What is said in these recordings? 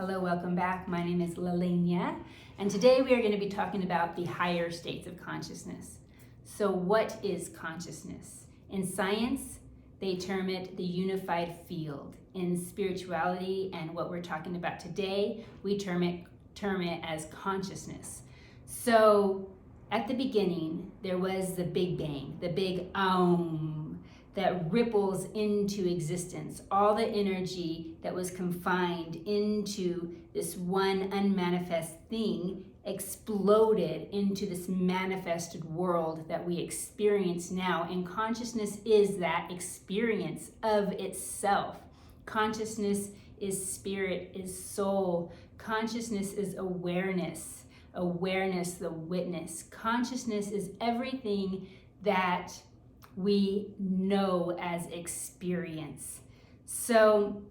Hello, welcome back. My name is Lalenia, and today we are going to be talking about the higher states of consciousness. So what is consciousness? In science, they term it the unified field. In spirituality and what we're talking about today, we term it as consciousness. So at the beginning, there was the Big Bang, the big Aum, that ripples into existence. All the energy that was confined into this one unmanifest thing exploded into this manifested world that we experience now. And consciousness is that experience of itself. Consciousness is spirit, is soul. Consciousness is awareness. Awareness, the witness. Consciousness is everything that we know as experience. So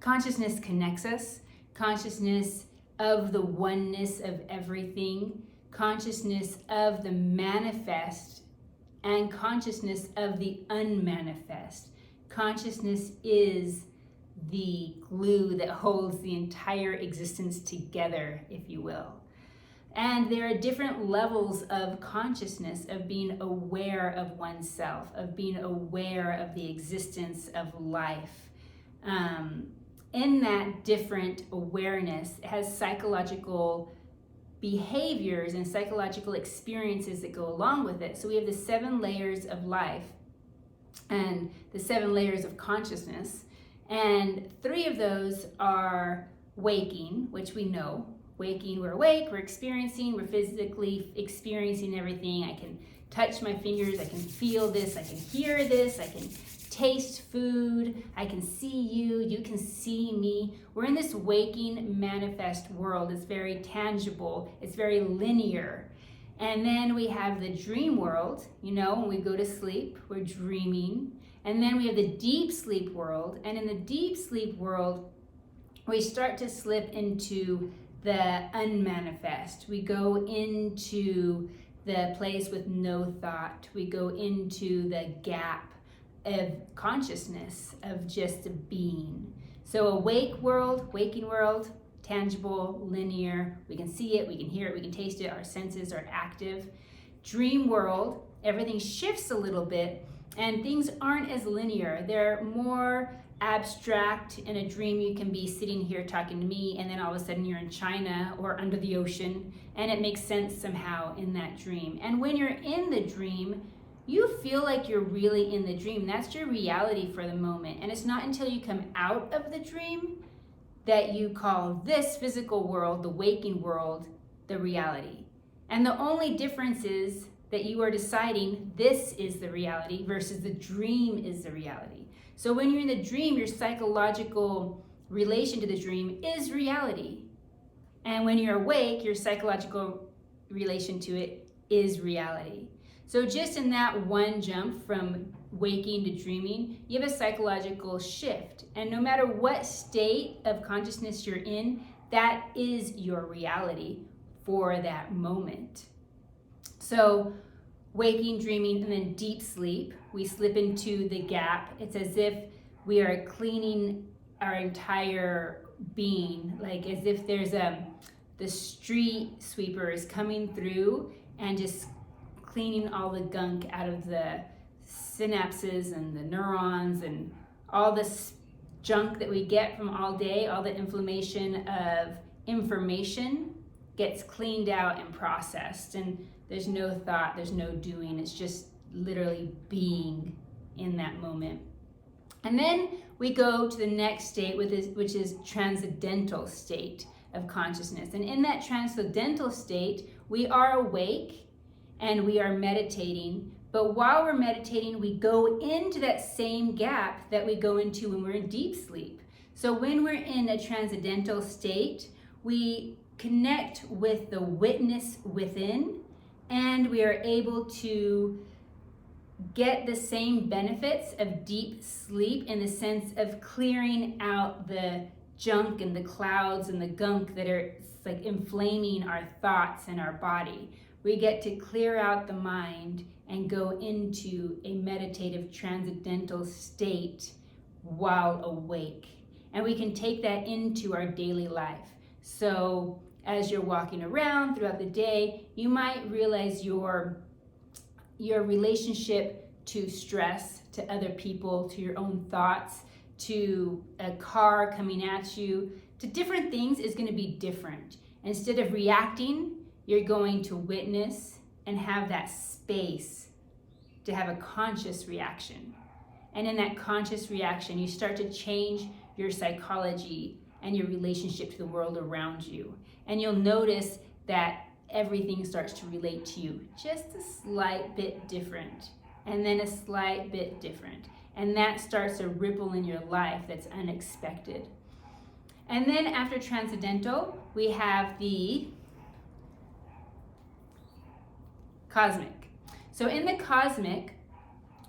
consciousness connects us, consciousness of the oneness of everything, consciousness of the manifest, and consciousness of the unmanifest. Consciousness is the glue that holds the entire existence together, if you will. And there are different levels of consciousness, of being aware of oneself, of being aware of the existence of life. In that different awareness, it has psychological behaviors and psychological experiences that go along with it. So we have the 7 layers of life and the 7 layers of consciousness. And 3 of those are waking, which we know. Waking, we're awake, we're experiencing, we're physically experiencing everything. I can touch my fingers, I can feel this, I can hear this, I can taste food, I can see you, you can see me. We're in this waking manifest world. It's very tangible, it's very linear. And then we have the dream world, when we go to sleep, we're dreaming. And then we have the deep sleep world. And in the deep sleep world, we start to slip into the unmanifest. We go into the place with no thought. We go into the gap of consciousness, of just being. So a waking world, tangible, linear. We can see it, we can hear it, we can taste it, our senses are active. Dream world, everything shifts a little bit and things aren't as linear. They're more abstract. In a dream, you can be sitting here talking to me, and then all of a sudden you're in China or under the ocean, and it makes sense somehow in that dream. And when you're in the dream, you feel like you're really in the dream. That's your reality for the moment. And it's not until you come out of the dream that you call this physical world, the waking world, the reality. And the only difference is that you are deciding this is the reality versus the dream is the reality. So when you're in the dream, your psychological relation to the dream is reality. And when you're awake, your psychological relation to it is reality. So just in that one jump from waking to dreaming, you have a psychological shift. And no matter what state of consciousness you're in, that is your reality for that moment. So waking, dreaming, and then deep sleep, we slip into the gap. It's as if we are cleaning our entire being, like as if there's the street sweeper is coming through and just cleaning all the gunk out of the synapses and the neurons and all this junk that we get from all day, all the inflammation of information gets cleaned out and processed. And there's no thought, there's no doing. It's just literally being in that moment. And then we go to the next state, which is transcendental state of consciousness. And in that transcendental state, we are awake and we are meditating. But while we're meditating, we go into that same gap that we go into when we're in deep sleep. So when we're in a transcendental state, we connect with the witness within, and we are able to get the same benefits of deep sleep in the sense of clearing out the junk and the clouds and the gunk that are like inflaming our thoughts and our body. We get to clear out the mind and go into a meditative transcendental state while awake. and we can take that into our daily life. So as you're walking around throughout the day, you might realize your relationship to stress, to other people, to your own thoughts, to a car coming at you, to different things is going to be different. Instead of reacting, you're going to witness and have that space to have a conscious reaction. And in that conscious reaction, you start to change your psychology and your relationship to the world around you. And you'll notice that everything starts to relate to you just a slight bit different, and then a slight bit different. And that starts to ripple in your life that's unexpected. And then after transcendental, we have the cosmic. So in the cosmic,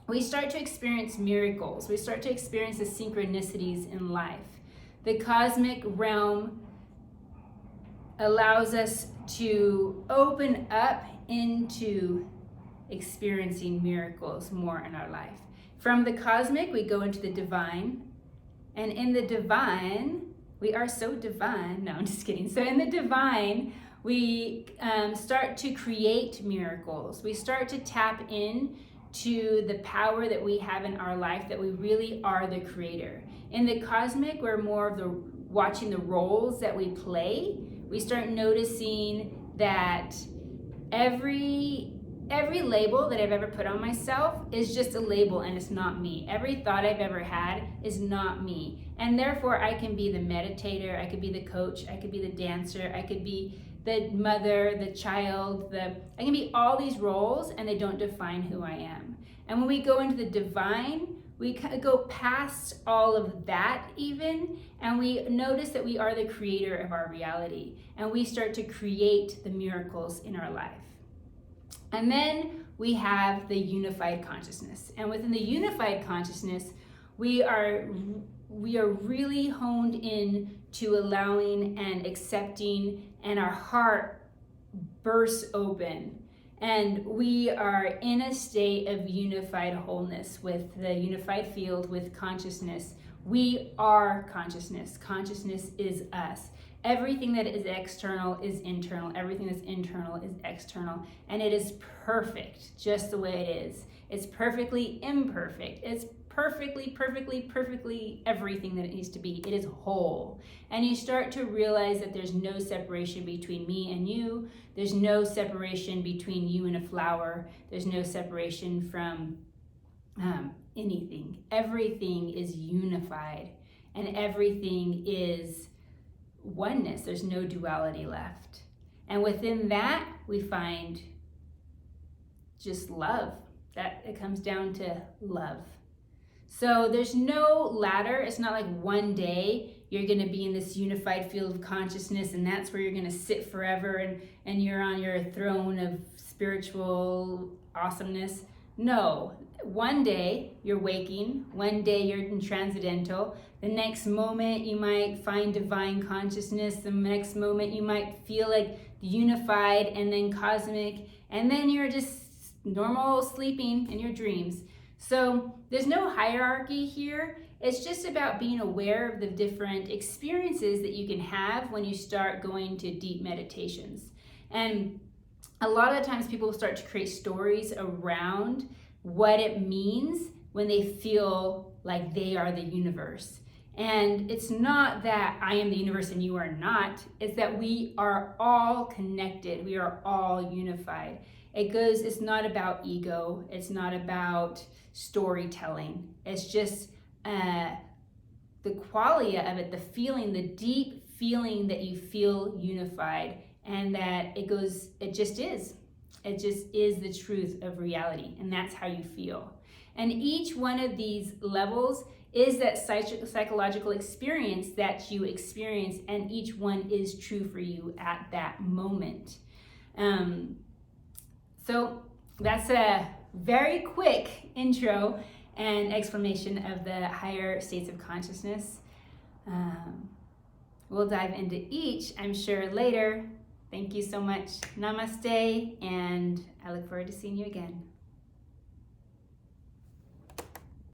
we start to experience miracles. We start to experience the synchronicities in life. The cosmic realm allows us to open up into experiencing miracles more in our life. From the cosmic, we go into the divine. And in the divine, we are so divine. No, I'm just kidding. So in the divine, we start to create miracles. We start to tap in to the power that we have in our life, that we really are the creator. In the cosmic, we're more of the watching the roles that we play. We start noticing that every label that I've ever put on myself is just a label, and it's not me. Every thought I've ever had is not me. And therefore, I can be the meditator, I could be the coach, I could be the dancer, I could be the mother, the child, I can be all these roles, and they don't define who I am. And when we go into the divine, we go past all of that even, and we notice that we are the creator of our reality, and we start to create the miracles in our life. And then we have the unified consciousness. And within the unified consciousness, we are really honed in to allowing and accepting, and our heart bursts open. And we are in a state of unified wholeness with the unified field, with consciousness. We are consciousness. Consciousness is us. Everything that is external is internal. Everything that's internal is external. And it is perfect just the way it is. It's perfectly imperfect. It's perfectly everything that it needs to be. It is whole. And you start to realize that there's no separation between me and you. There's no separation between you and a flower. There's no separation from anything. Everything is unified, and everything is oneness. There's no duality left. And within that, we find just love. That it comes down to love. So there's no ladder. It's not like one day you're going to be in this unified field of consciousness, and that's where you're going to sit forever and you're on your throne of spiritual awesomeness. No, one day you're waking, one day you're in transcendental, the next moment you might find divine consciousness, the next moment you might feel like unified and then cosmic, and then you're just normal sleeping in your dreams. So there's no hierarchy here. It's just about being aware of the different experiences that you can have when you start going to deep meditations. And a lot of times people start to create stories around what it means when they feel like they are the universe. And it's not that I am the universe and you are not. It's that we are all connected. We are all unified. It's not about ego. It's not about storytelling. It's just the quality of it, the feeling, the deep feeling that you feel unified, and that it just is. It just is the truth of reality, and that's how you feel. And each one of these levels is that psychological experience that you experience, and each one is true for you at that moment. So that's a very quick intro and explanation of the higher states of consciousness. We'll dive into each, I'm sure, later. Thank you so much. Namaste, and I look forward to seeing you again.